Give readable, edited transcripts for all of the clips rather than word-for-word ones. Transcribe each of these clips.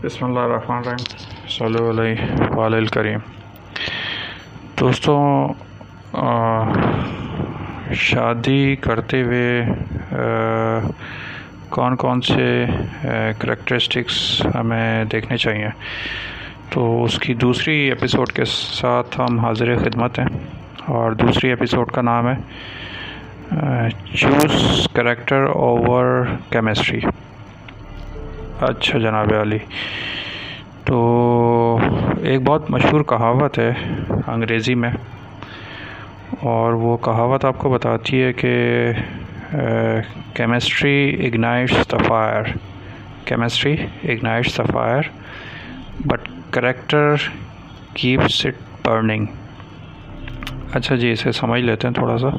बिस्मिल्लाहिर्रहमानिर्रहीम सल्लल्लाहु अलैहि करीम। दोस्तों, शादी करते हुए कौन कौन से करैक्टरिस्टिक्स हमें देखने चाहिए, तो उसकी दूसरी एपिसोड के साथ हम हाज़िर खिदमत हैं। और दूसरी एपिसोड का नाम है चूज़ करैक्टर ओवर केमिस्ट्री। अच्छा जनाब अली, तो एक बहुत मशहूर कहावत है अंग्रेज़ी में, और वो कहावत आपको बताती है कि chemistry ignites the fire but character keeps it burning. अच्छा जी, इसे समझ लेते हैं थोड़ा सा।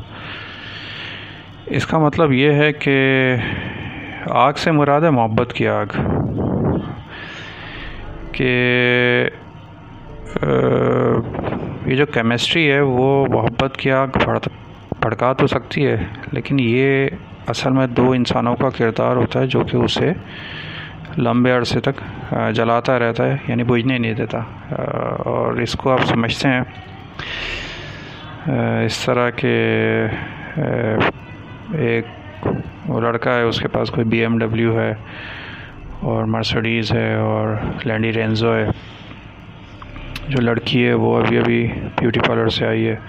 इसका मतलब ये है कि आग से मुराद है मोहब्बत की आग, कि ये जो केमिस्ट्री है वो मोहब्बत की आग भड़का तो सकती है, लेकिन ये असल में दो इंसानों का किरदार होता है जो कि उसे लंबे अरसे तक जलाता रहता है, यानी बुझने नहीं देता। और इसको आप समझते हैं इस तरह के एक वो लड़का है, उसके पास कोई BMW है और मर्सिडीज़ है और लैंडी रेंजो है। जो लड़की है वो अभी ब्यूटी पार्लर से आई है,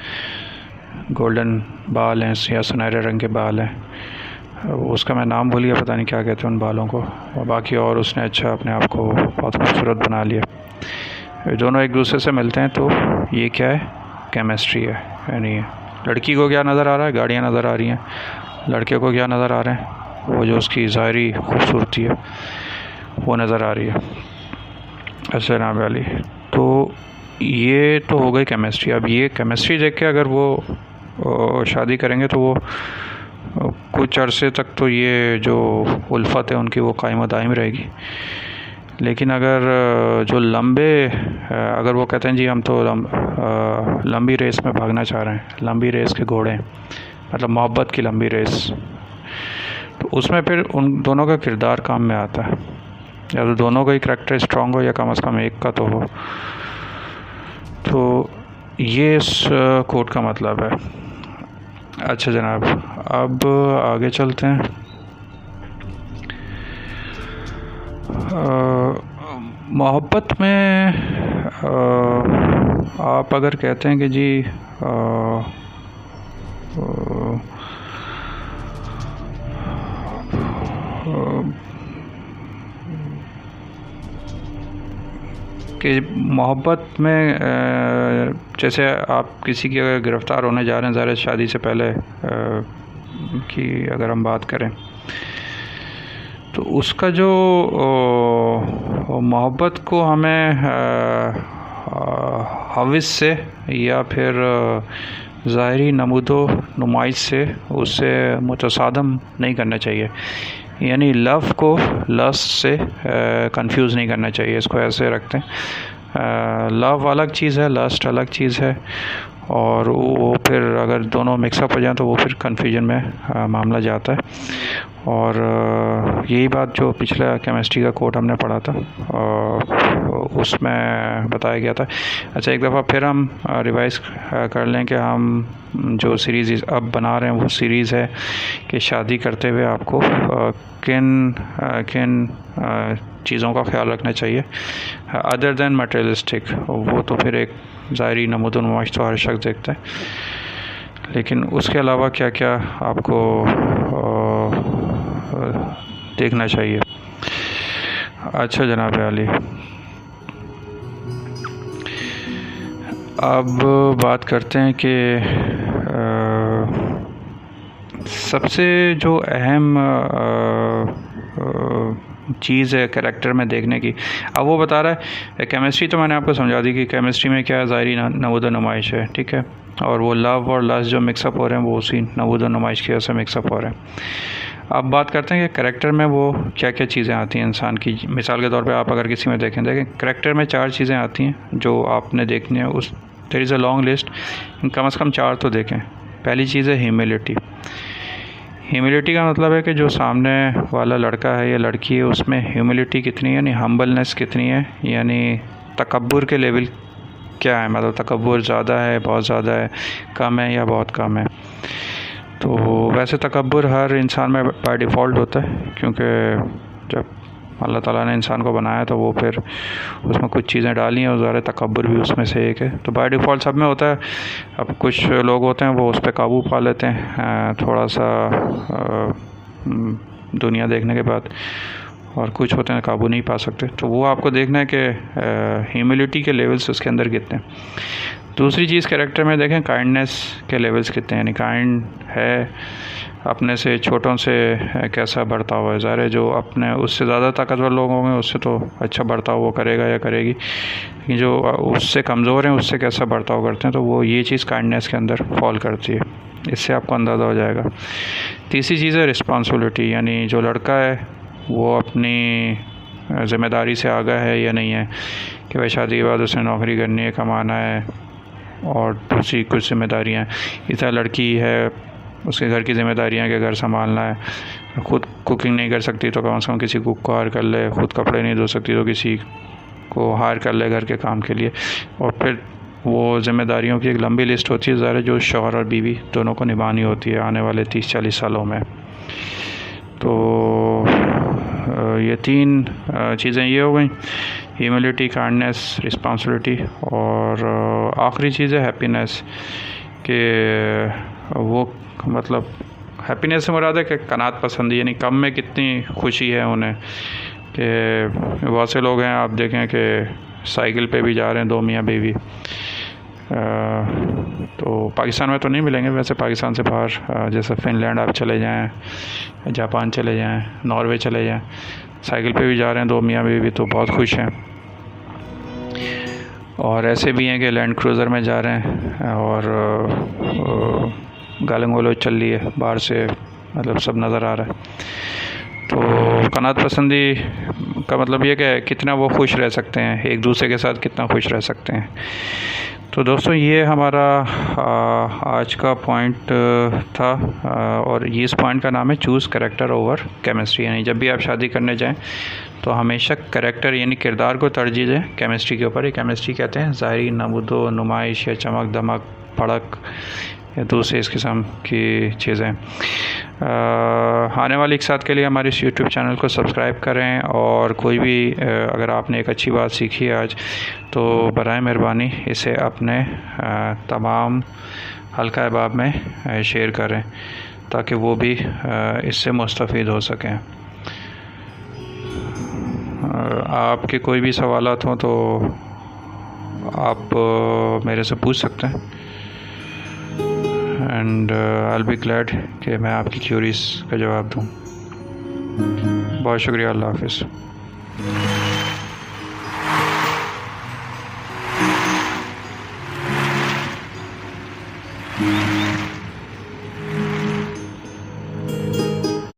गोल्डन बाल हैं या सुनहरे रंग के बाल हैं, उसका मैं नाम भूल गया, पता नहीं क्या कहते हैं उन बालों को। और बाकी और उसने अच्छा अपने आप को बहुत खूबसूरत बना लिया। दोनों एक दूसरे से मिलते हैं, तो ये क्या है, केमिस्ट्री है। यानी लड़की को क्या नज़र आ रहा है, गाड़ियाँ नज़र आ रही हैं, लड़के को क्या नज़र आ रहे हैं, वो जो उसकी ज़ाहरी खूबसूरती है वो नज़र आ रही है। अच्छा जनाब अली, तो ये तो हो गई केमिस्ट्री। अब ये केमिस्ट्री देख के अगर वो शादी करेंगे तो वो कुछ अरसे तक तो ये जो उल्फत है उनकी वो कायम व दायम रहेगी। लेकिन अगर जो अगर वो कहते हैं जी हम तो लंबी रेस में भागना चाह रहे हैं, लंबी रेस के घोड़े, मतलब मोहब्बत की लंबी रेस, तो उसमें फिर उन दोनों का किरदार काम में आता है। या तो दोनों का ही करैक्टर स्ट्रॉन्ग हो या कम से कम एक का तो हो। तो ये इस कोट का मतलब है। अच्छा जनाब, अब आगे चलते हैं। मोहब्बत में आप अगर कहते हैं कि जी कि मोहब्बत में जैसे आप किसी की अगर गिरफ़्तार होने जा रहे हैं, ज़ाहिर शादी से पहले की अगर हम बात करें, तो उसका जो मोहब्बत को हमें हविस से या फिर ज़ाहरी नमूदो नुमाइश से उससे मुतसादम नहीं करना चाहिए। यानी लव को लस्ट से कंफ्यूज नहीं करना चाहिए। इसको ऐसे रखते हैं, लव अलग चीज़ है, लस्ट अलग चीज़ है, और वो फिर अगर दोनों मिक्सअप हो जाएं तो वो फिर कन्फ्यूजन में मामला जाता है। और यही बात जो पिछला केमिस्ट्री का कोड हमने पढ़ा था उसमें बताया गया था। अच्छा, एक दफ़ा फिर हम रिवाइज़ कर लें कि हम जो सीरीज़ अब बना रहे हैं वो सीरीज़ है कि शादी करते हुए आपको किन चीज़ों का ख्याल रखना चाहिए अदर दैन मटेरियलिस्टिक। वो तो फिर एक ज़ाहरी नमूद नुमाइश तो हर शख्स देखता है, लेकिन उसके अलावा क्या क्या आपको देखना चाहिए। अच्छा जनाब अली, अब बात करते हैं कि सबसे जो अहम चीज़ है कैरेक्टर में देखने की। अब वो बता रहा है केमिस्ट्री, तो मैंने आपको समझा दी कि केमिस्ट्री में क्या ज़ाहरी नमूद नुमाइश है, ठीक है, और वो लव और लस्ट जो मिक्सअप हो रहे हैं वो उसी नमूद नुमाइश की वजह से मिक्सअप हो रहे हैं। अब बात करते हैं कि करैक्टर में वो क्या क्या चीज़ें आती हैं इंसान की। मिसाल के तौर पे आप अगर किसी में देखें करैक्टर में 4 चीज़ें आती हैं जो आपने देखनी है। There is a long list, कम से कम 4 तो देखें। पहली चीज़ है ह्यूमिलिटी। ह्यूमिलिटी का मतलब है कि जो सामने वाला लड़का है या लड़की है उसमें ह्यूमिलिटी कितनी है, यानी हम्बलनेस कितनी है, यानी तकब्बुर के लेवल क्या है, मतलब तकब्बुर ज़्यादा है, बहुत ज़्यादा है, कम है या बहुत कम है। तो वैसे तकब्बुर हर इंसान में बाय डिफ़ॉल्ट होता है, क्योंकि जब अल्लाह ताला ने इंसान को बनाया तो वो फिर उसमें कुछ चीज़ें डाली हैं और ज़ाहिर तकब्बुर भी उसमें से एक है। तो बाय डिफ़ॉल्ट सब में होता है। अब कुछ लोग होते हैं वो उस पर काबू पा लेते हैं थोड़ा सा दुनिया देखने के बाद, और कुछ होते हैं काबू नहीं पा सकते। तो वो आपको देखना है कि ह्यूमिलिटी के लेवल्स उसके अंदर कितने हैं। दूसरी चीज़ कैरेक्टर में देखें काइंडनेस के लेवल्स कितने हैं, यानी काइंड है, अपने से छोटों से कैसा बर्ताव है। ज़ाहिर है जो अपने उससे ज़्यादा ताकतवर लोग होंगे उससे तो अच्छा बर्ताव वो करेगा या करेगी, लेकिन जो उससे कमज़ोर हैं उससे कैसा बर्ताव करते हैं, तो वो ये चीज़ काइंडनेस के अंदर फॉल करती है। इससे आपको अंदाज़ा हो जाएगा। तीसरी चीज़ है रिस्पॉन्सिबिलिटी, यानी जो लड़का है वो अपनी ज़िम्मेदारी से आगाह है या नहीं है, कि भाई शादी के बाद उसने नौकरी करनी है, कमाना है और दूसरी कुछ ज़िम्मेदारियाँ। इस तरह लड़की है, उसके घर की ज़िम्मेदारियाँ के घर संभालना है, ख़ुद कुकिंग नहीं कर सकती तो कम से कम किसी कुक को हायर कर ले, ख़ुद कपड़े नहीं धो सकती तो किसी को हायर कर ले घर के काम के लिए। और फिर वो ज़िम्मेदारियों की एक लंबी लिस्ट होती है ज़ाहिर जो शौहर और बीवी दोनों को निभानी होती है आने वाले 30-40 सालों में। तो ये तीन चीज़ें ये हो गई, ह्यूमिलिटी, काइंडनेस, रिस्पॉन्सिबिलिटी, और आखिरी चीज़ है हैप्पीनेस, कि वो मतलब हैप्पीनेस से मुराद है कि कनात पसंदी, यानी कम में कितनी खुशी है उन्हें। कि बहुत से लोग हैं आप देखें कि साइकिल पे भी जा रहे हैं दो मियाँ बीवी, तो पाकिस्तान में तो नहीं मिलेंगे, वैसे पाकिस्तान से बाहर जैसे फ़िनलैंड आप चले जाएं, जापान चले जाएं, नॉर्वे चले जाएं, साइकिल पे भी जा रहे हैं दो मियाँ बीवी तो बहुत खुश हैं। और ऐसे भी हैं कि लैंड क्रूज़र में जा रहे हैं और गालिंग गलौज चल रही है बाहर से, मतलब सब नज़र आ रहा है। तो कनात पसंदी का मतलब ये कि कितना वो खुश रह सकते हैं, एक दूसरे के साथ कितना खुश रह सकते हैं। तो दोस्तों ये हमारा आज का पॉइंट था, और ये इस पॉइंट का नाम है चूज़ कैरेक्टर ओवर केमिस्ट्री। यानी जब भी आप शादी करने जाएं तो हमेशा कैरेक्टर यानी किरदार को तरजीह दें केमिस्ट्री के ऊपर। ये केमिस्ट्री कहते हैं ज़ाहिरी नमूदो नुमाइश या चमक दमक भड़क या दूसरे इस किस्म की चीज़ें। आने वाली एक साथ के लिए हमारे इस यूट्यूब चैनल को सब्सक्राइब करें, और कोई भी अगर आपने एक अच्छी बात सीखी है आज तो बराए मेहरबानी इसे अपने तमाम हल्का अहबाब में शेयर करें ताकि वो भी इससे मुस्तफ़ीद हो सकें। आपके कोई भी सवालात हों तो आप मेरे से पूछ सकते हैं, and I will be glad कि मैं आपकी क्यूरीज का जवाब दूँ। बहुत शुक्रिया, अल्लाह हाफ़िज़।